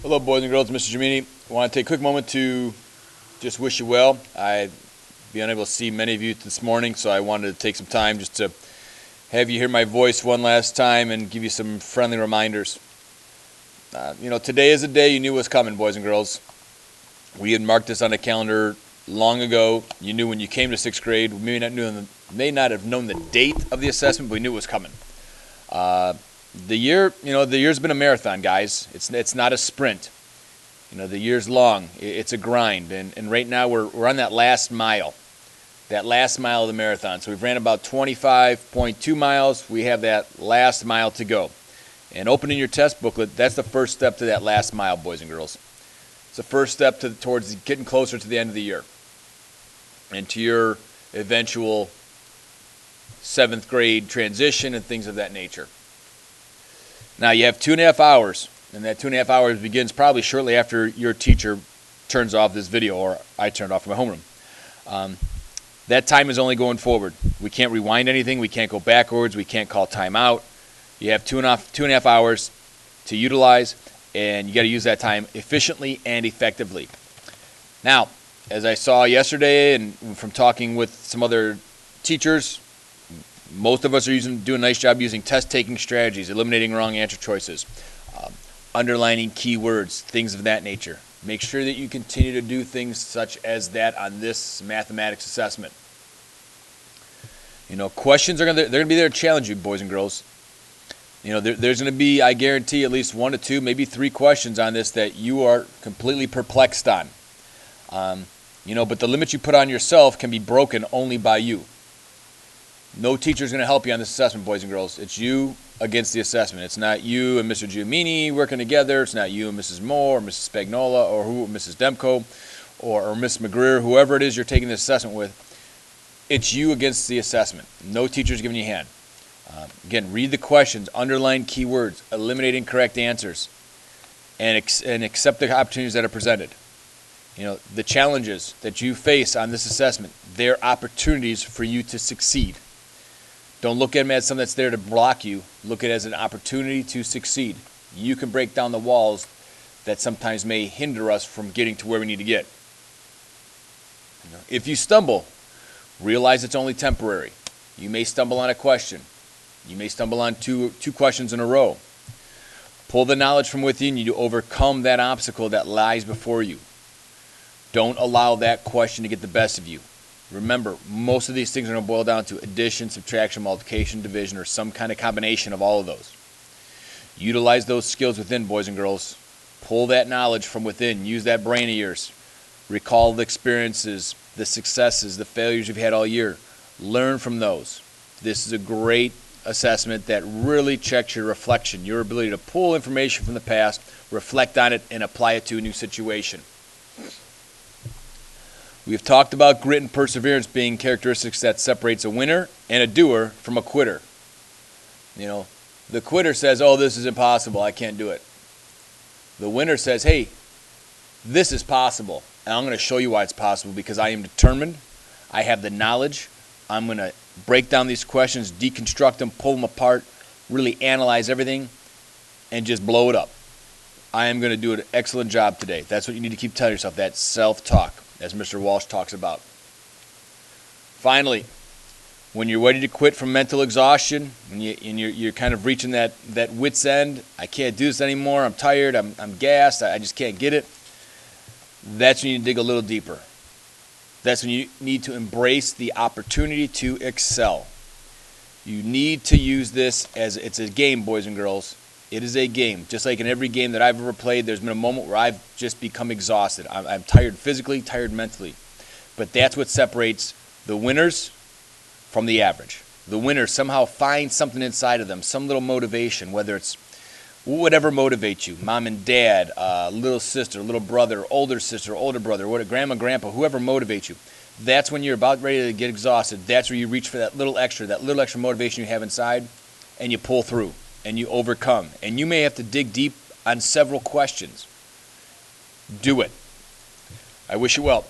Hello, boys and girls. Mr. Gemini. I want to take a quick moment to just wish you well. I've been unable to see many of you this morning, so I wanted to take some time just to have you hear my voice one last time and give you some friendly reminders. Today is a day you knew was coming, boys and girls. We had marked this on the calendar long ago. You knew when you came to 6th grade. We may not have known the date of the assessment, but we knew it was coming. The year's been a marathon, guys. It's not a sprint. The year's long. It's a grind, and right now we're on that last mile of the marathon. So we've ran about 25.2 miles. We have that last mile to go. And opening your test booklet, that's the first step to that last mile, boys and girls. It's the first step towards getting closer to the end of the year and to your eventual 7th grade transition and things of that nature. Now, you have 2.5 hours, and that 2.5 hours begins probably shortly after your teacher turns off this video, or I turn it off in my homeroom. That time is only going forward. We can't rewind anything. We can't go backwards. We can't call timeout. You have 2.5 hours to utilize, and you got to use that time efficiently and effectively. Now, as I saw yesterday and from talking with some other teachers, most of us are doing a nice job using test-taking strategies, eliminating wrong answer choices, underlining keywords, things of that nature. Make sure that you continue to do things such as that on this mathematics assessment. Questions they're going to be there to challenge you, boys and girls. There's going to be, I guarantee, at least 1 to 2, maybe 3 questions on this that you are completely perplexed on. But the limits you put on yourself can be broken only by you. No teacher is going to help you on this assessment, boys and girls. It's you against the assessment. It's not you and Mr. Giamini working together. It's not you and Mrs. Moore or Mrs. Spagnola or Mrs. Demko or Miss McGreer, whoever it is you're taking this assessment with. It's you against the assessment. No teacher is giving you a hand. Again, read the questions, underline keywords, eliminate incorrect answers, and accept the opportunities that are presented. The challenges that you face on this assessment, they're opportunities for you to succeed. Don't look at them as something that's there to block you. Look at it as an opportunity to succeed. You can break down the walls that sometimes may hinder us from getting to where we need to get. If you stumble, realize it's only temporary. You may stumble on a question. You may stumble on two questions in a row. Pull the knowledge from within you to overcome that obstacle that lies before you. Don't allow that question to get the best of you. Remember, most of these things are going to boil down to addition, subtraction, multiplication, division, or some kind of combination of all of those. Utilize those skills within, boys and girls. Pull that knowledge from within. Use that brain of yours. Recall the experiences, the successes, the failures you've had all year. Learn from those. This is a great assessment that really checks your reflection, your ability to pull information from the past, reflect on it, and apply it to a new situation. We've talked about grit and perseverance being characteristics that separates a winner and a doer from a quitter. The quitter says, oh, this is impossible, I can't do it. The winner says, hey, this is possible, and I'm going to show you why it's possible because I am determined, I have the knowledge, I'm going to break down these questions, deconstruct them, pull them apart, really analyze everything, and just blow it up. I am going to do an excellent job today. That's what you need to keep telling yourself, that self-talk, as Mr. Walsh talks about. Finally, when you're ready to quit from mental exhaustion, and you're kind of reaching that wit's end, I can't do this anymore, I'm tired, I'm gassed, I just can't get it, that's when you need to dig a little deeper. That's when you need to embrace the opportunity to excel. You need to use this as it's a game, boys and girls. It is a game. Just like in every game that I've ever played, there's been a moment where I've just become exhausted. I'm tired physically, tired mentally. But that's what separates the winners from the average. The winners somehow find something inside of them, some little motivation, whether it's whatever motivates you, mom and dad, little sister, little brother, older sister, older brother, grandma, grandpa, whoever motivates you. That's when you're about ready to get exhausted. That's where you reach for that little extra motivation you have inside, and you pull through, and you overcome. And you may have to dig deep on several questions. Do it. I wish you well.